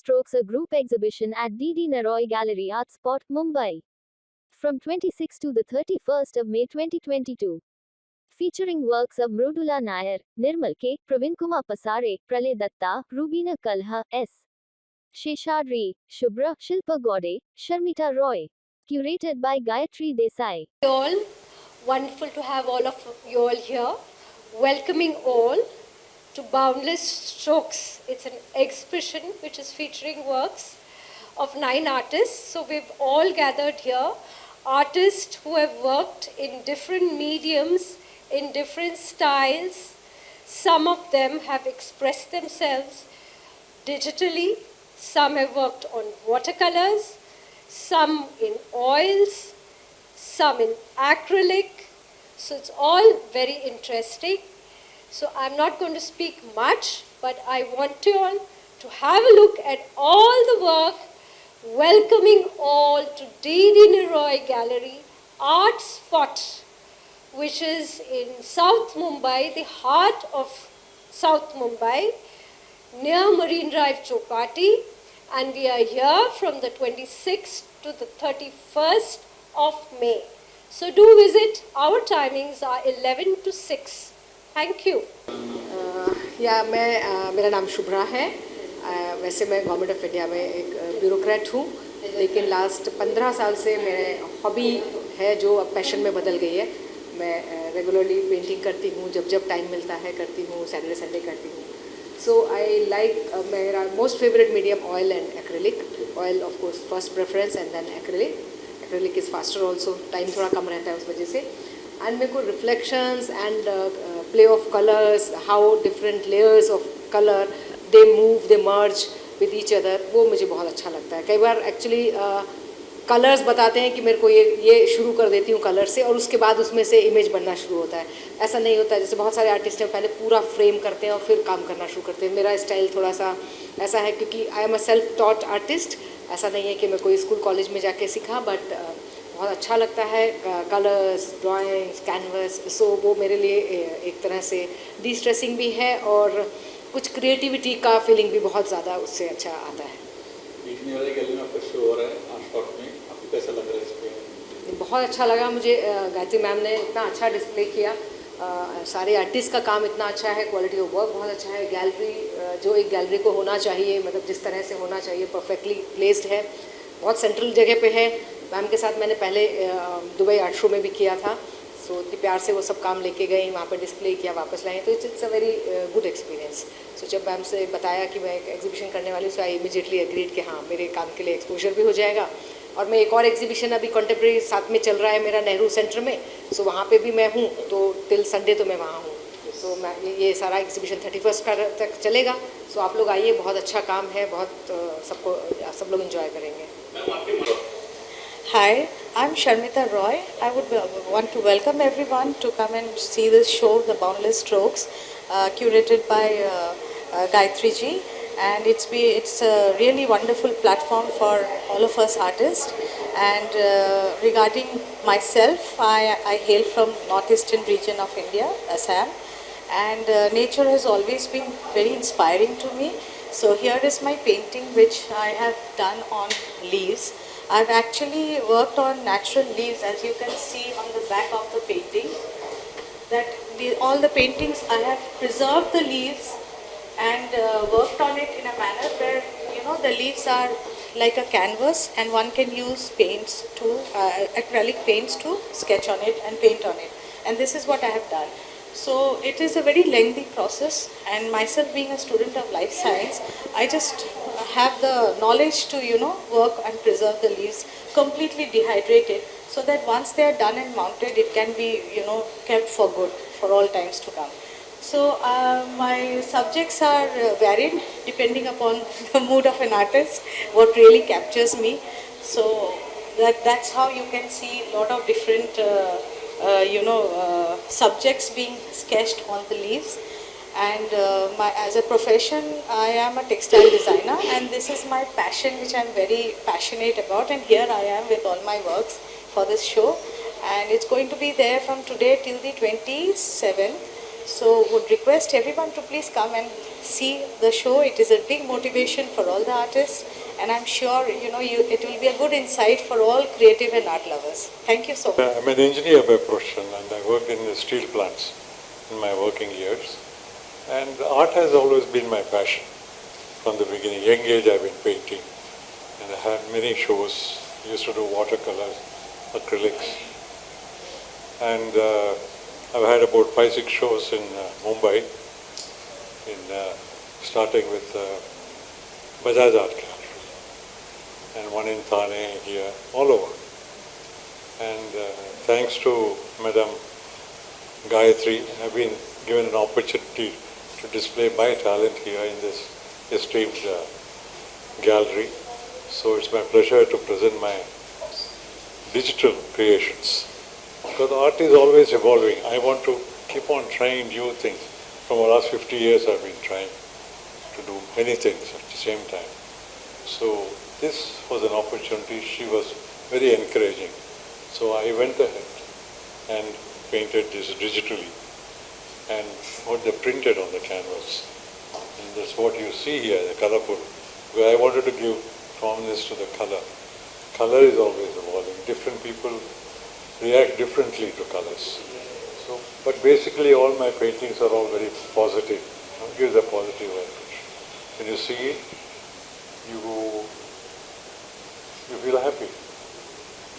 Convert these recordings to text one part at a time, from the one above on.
Strokes, a group exhibition at D.D. Neroy Gallery, Artspot, Mumbai. From 26 to the 31st of May 2022. Featuring works of Mrudula Nair, Nirmal K, Pravinkumar Pasare, Pralay Datta, Rubina Kalha, S. Sheshadri, Shubhra, Shilpa Gode, Sharmita Roy. Curated by Gayatri Desai. All wonderful to have all of you all here. Welcoming all to Boundless Strokes. It's an exhibition which is featuring works of 9 artists. So we've all gathered here, artists who have worked in different mediums, in different styles. Some of them have expressed themselves digitally, some have worked on watercolors, some in oils, some in acrylic. So it's all very interesting. So I'm not going to speak much, but I want you all to have a look at all the work, welcoming all to D.D. Neroy Gallery, Artspot, which is in South Mumbai, the heart of South Mumbai, near Marine Drive, Chowpatty. And we are here from the 26th to the 31st of May. So do visit. Our timings are 11 to 6. Thank you. मेरा नाम शुभ्रा है. वैसे मैं government of India में एक bureaucrat हूँ, लेकिन last 15 साल से मेरे हॉबी है जो अब पैशन में बदल गई है. मैं रेगुलरली पेंटिंग करती हूँ, जब जब टाइम मिलता है करती हूँ, सैटरडे संडे करती हूँ. So I like मेरा most favorite medium oil and acrylic. Oil of course first preference and then acrylic. Acrylic is faster also, time थोड़ा कम रहता है उस वजह से. And मेरे को reflections and play of colors, how different layers of color they move, they merge with each other, वो मुझे बहुत अच्छा लगता है. कई बार actually कलर्स बताते हैं कि मेरे को ये शुरू कर देती हूँ कलर से और उसके बाद उसमें से इमेज बनना शुरू होता है. ऐसा नहीं होता है जैसे बहुत सारे आर्टिस्ट हैं पहले पूरा फ्रेम करते हैं और फिर काम करना शुरू करते हैं. मेरा स्टाइल थोड़ा सा ऐसा है क्योंकि I am a self taught artist. ऐसा नहीं है कि मैं कोई स्कूल कॉलेज में जाके सीखा, बट बहुत अच्छा लगता है कलर्स, ड्राइंग्स, कैनवस. सो वो मेरे लिए एक तरह से डी स्ट्रेसिंग भी है और कुछ क्रिएटिविटी का फीलिंग भी बहुत ज़्यादा उससे अच्छा आता है. बहुत अच्छा लगा मुझे. गायत्री मैम ने इतना अच्छा डिस्प्ले किया. सारे आर्टिस्ट का काम इतना अच्छा है, क्वालिटी ऑफ वर्क बहुत अच्छा है. गैलरी जो एक गैलरी को होना चाहिए, मतलब जिस तरह से होना चाहिए, परफेक्टली प्लेस्ड है. बहुत सेंट्रल जगह पे है. मैम के साथ मैंने पहले दुबई आर्ट शो में भी किया था. सो इतनी प्यार से वो सब काम लेके गई, वहाँ पे डिस्प्ले किया, वापस लाए. तो it's a very good experience. So जब मैम से बताया कि मैं एक एग्जीबिशन करने वाली हूँ, सो आई इमीडिएटली एग्रीड कि हाँ मेरे काम के लिए एक्सपोजर भी हो जाएगा. और मैं एक और एग्जीबिशन अभी कंटेम्प्रेरी साथ में चल रहा है मेरा नेहरू सेंटर में. सो वहाँ पे भी मैं हूँ, तो टिल संडे तो मैं वहाँ हूँ. सो मैं ये सारा एग्जीबिशन 31 का तक चलेगा. सो आप लोग आइए, बहुत अच्छा काम है, बहुत सब लोग एंजॉय करेंगे. Hi, I'm Sharmita Roy. I would want to welcome everyone to come and see this show, The Boundless Strokes, curated by Gayatri ji. And it's a really wonderful platform for all of us artists. And regarding myself, I hail from northeastern region of India, Assam. And nature has always been very inspiring to me. So here is my painting which I have done on leaves. I've actually worked on natural leaves, as you can see on the back of the painting. All the paintings I have preserved the leaves and worked on it in a manner where the leaves are like a canvas and one can use paints to acrylic paints to sketch on it and paint on it. And this is what I have done. So it is a very lengthy process, and myself being a student of life science, I just have the knowledge to work and preserve the leaves completely dehydrated, so that once they are done and mounted, it can be kept for good for all times to come. So my subjects are varied depending upon the mood of an artist, what really captures me. So that's how you can see a lot of different subjects being sketched on the leaves. And as a profession, I am a textile designer, and this is my passion, which I am very passionate about. And here I am with all my works for this show, and it's going to be there from today till the 27th. So would request everyone to please come and see the show. It is a big motivation for all the artists, and I'm sure it will be a good insight for all creative and art lovers. Thank you so much. I'm an engineer by profession, and I worked in the steel plants in my working years. And art has always been my passion from the beginning. Young age I've been painting, and I had many shows. I used to do watercolors, acrylics, and I've had about 5-6 shows in Mumbai, starting with Bajaj Art Gallery, and one in Thane here, all over. And thanks to Madam Gayatri, I've been given an opportunity to display my talent here in this esteemed gallery. So it's my pleasure to present my digital creations. Because art is always evolving. I want to keep on trying new things. From the last 50 years I've been trying to do many things at the same time. So this was an opportunity. She was very encouraging. So I went ahead and painted this digitally and what they printed on the canvas. And that's what you see here, the colorful. Because I wanted to give prominence to the color. Color is always evolving. Different people react differently to colors. So, but basically all my paintings are all very positive. It gives a positive vibration. When you see it, you feel happy.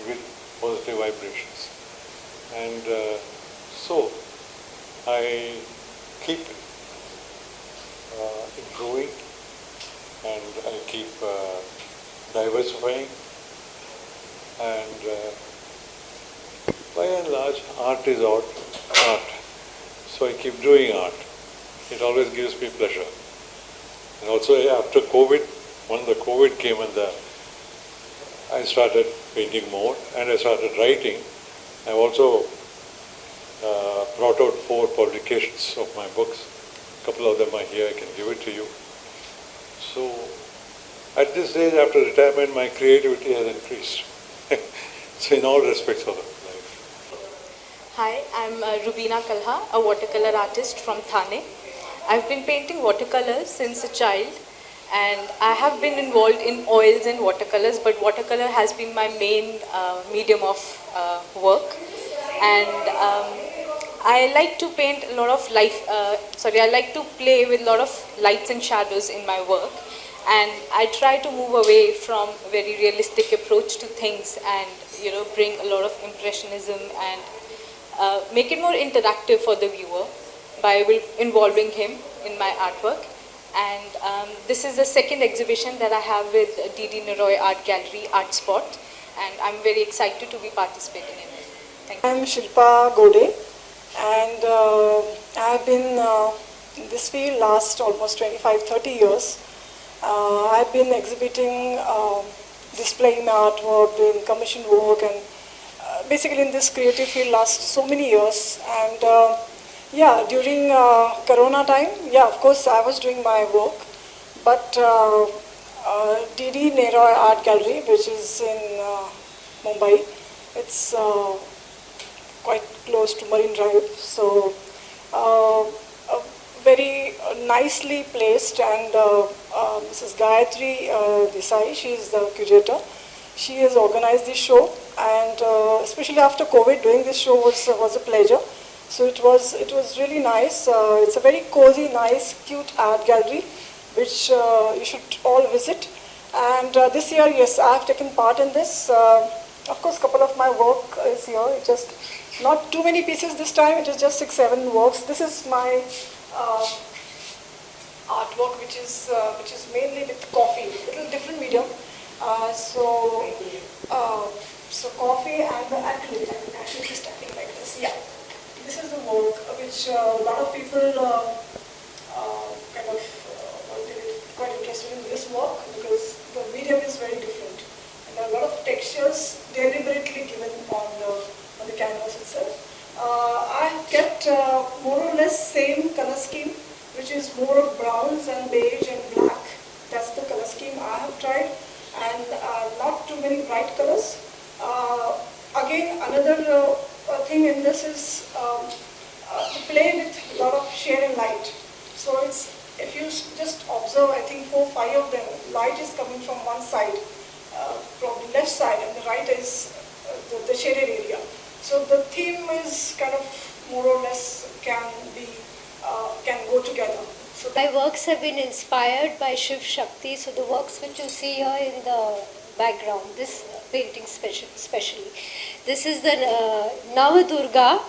You get positive vibrations. And so I keep improving, and I keep diversifying, and by and large art is art. So I keep doing art. It always gives me pleasure. And also after COVID, when the COVID came and I started painting more and I started writing. I've also brought out 4 publications of my books. A couple of them are here, I can give it to you. So at this stage, after retirement, my creativity has increased. So in all respects of life. Hi, I'm Rubina Kalha, a watercolor artist from Thane. I've been painting watercolors since a child, and I have been involved in oils and watercolors, but watercolor has been my main medium of work. And I like to paint a lot of I like to play with a lot of lights and shadows in my work. And I try to move away from a very realistic approach to things and, bring a lot of impressionism and make it more interactive for the viewer by involving him in my artwork. And this is the second exhibition that I have with Neroy Art Gallery, Artspot, and I'm very excited to be participating in it. Thank you. I'm Shilpa Gode, and I've been in this field last almost 25-30 years. I've been exhibiting, displaying my artwork, doing commission work, and basically in this creative field last so many years. And during Corona time, of course I was doing my work, but Neroy Art Gallery, which is in Mumbai, it's quite close to Marine Drive, so very nicely placed, and Mrs. Gayatri Desai, she is the curator. She has organized this show, and especially after COVID, doing this show was a pleasure. So it was really nice. It's a very cozy, nice, cute art gallery, which you should all visit. And this year, yes, I have taken part in this. Of course, a couple of my work is here. It's just not too many pieces this time. It is just 6-7 works. This is my artwork, which is mainly with coffee, a little different medium. So coffee and the acrylic. I'm actually standing like this. Yeah, this is the work which a lot of people quite interested in this work, because the medium is very different, and there are a lot of textures deliberately given on the canvas itself. I have kept more or less same color scheme, which is more of browns and beige and black. That's the color scheme I have tried, and not too many bright colors. Again, another thing in this is to play with a lot of shade and light. So it's, if you just observe, I think 4 or 5 of them, light is coming from one side, from the left side, and the right is the shaded area. So the theme is kind of more or less can go together. So My works have been inspired by Shiv Shakti, so the works which you see here in the background, this painting especially. This is the Navadurga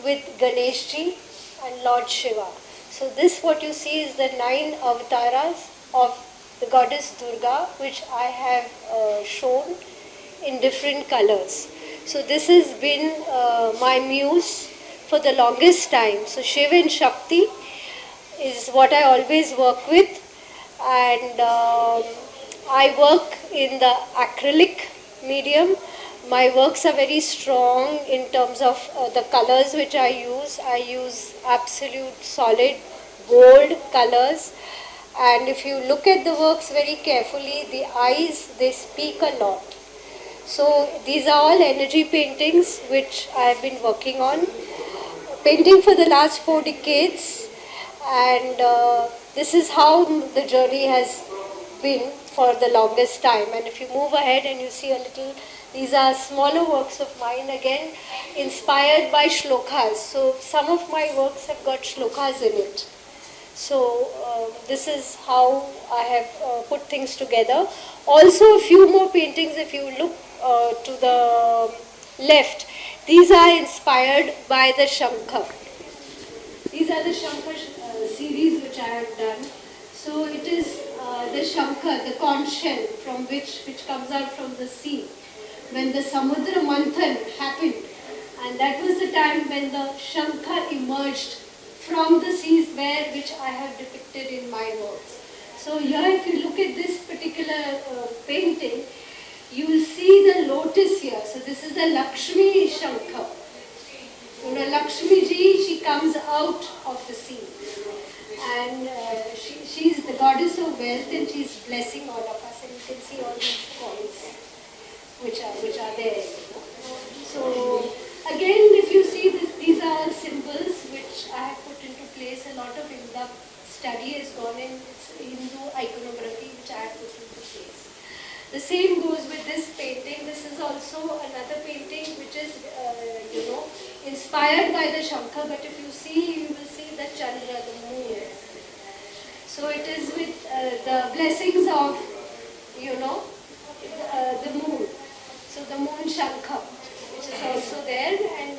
with Ganeshji and Lord Shiva. So this what you see is the 9 avatars of the goddess Durga, which I have shown in different colors. So this has been my muse for the longest time. So Shiva and Shakti is what I always work with, and I work in the acrylic medium. My works are very strong in terms of the colors which I use. I use absolute solid gold colors, and if you look at the works very carefully, the eyes, they speak a lot. So these are all energy paintings which I have been working on, painting for the last 4 decades, and this is how the journey has been for the longest time. And if you move ahead and you see a little, these are smaller works of mine, again inspired by shlokas. So some of my works have got shlokas in it. So this is how I have put things together. Also a few more paintings, if you look to the left, these are inspired by the Shankha. These are the Shankha series which I have done. So it is the Shankha, the conch shell from which comes out from the sea. When the Samudra Manthan happened, and that was the time when the Shankha emerged from the seas, which I have depicted in my works. So here if you look at this particular painting, you will see the lotus here. So this is the Lakshmi Shankha. You know, Lakshmi ji, she comes out of the sea, and she is the goddess of wealth, and she is blessing all of us. And you can see all these coins which are there. So again, if you see this, these are symbols which I have put into place. A lot of in-depth study has gone in. It's Hindu iconography which I have put into place. The same goes with this painting. This is also another painting which is, inspired by the Shankha, but if you see, you will see the Chandra, the moon. So it is with the blessings of, the moon. So the moon Shankha, which is also there, and